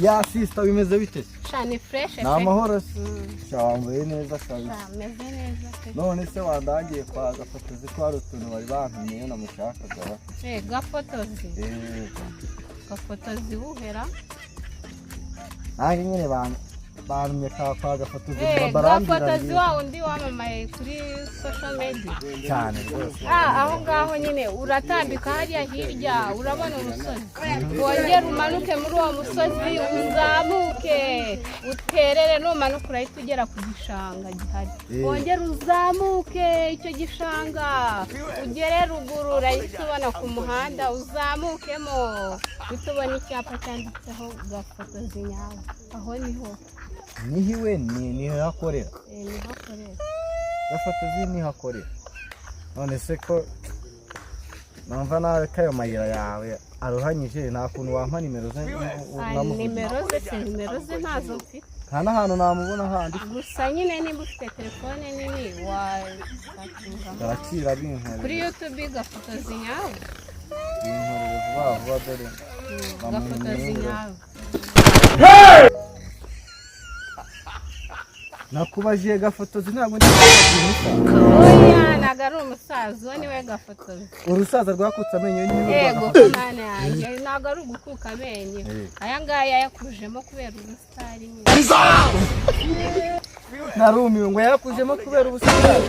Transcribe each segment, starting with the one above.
Ya sister bimeze bite? Shani fresh. Na amahoro. Cyambaye neza cyane. Meze neza. None se wandangiye kwa gafotozi ko hari utuntu bari bantumiye namushakaga. Gafotozi. Gafotozi uhera. Nange nyine bantumye kwa gafotozi gafotozi wa undi wamamaye kuri social media. Cyane rwose. Aho ngaho nyine uratambika hariya hirya urabona umusozi. Wongera umanuke muri uwo musozi uzamuke uterere numanuka urahita ugera ku gishanga gihari. Wongera uzamuke icyo gishanga ugere ruguru urahita ubona ku muhanda uzamukemo utubona icyapa cyanditseho gafotozi nyawe. Aho niho nihiwe ni hakorera. Ni hakorera. Gafotozi ni hakorera. None se ko numva nawe kayo mayira yawe aruhanyije nta kuntu wampa nimero ze nimero ze ntazo mfite. Nta n'ahantu namubona handi. Gusa nyine niba ufite telefone nini wakira binkora kuri YouTube gafotozi nyawe. Binkora vuba dore gafotozi nyawe. Nakubajiye gafotozi ntabwo oya nagari umusaza niwe gafotozi. Urusaza rwakutse amenyo niwe. Yego mwana yanjye nagari ugukuka amenyo. Aya ngaya yakujemo kubera ubusitari nyine. Narumiwe ngo yakujemo kubera ubusitari.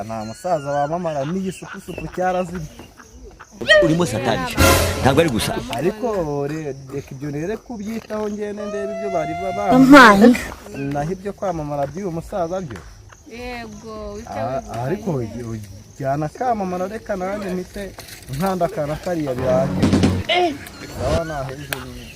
Nta musaza wamamara n'igisukusuku cyarazimye. Urimo satani ntabwo ari gusa ariko reka ibyo rere kubyitaho ngene ndebe ibyo bari baba naho ibyo kwamamara by'uyu musaza byo. Yego ariko jyana kamamara reka nanjye mpite nkanda kana kariya birangiye. Sawa naheje nyine.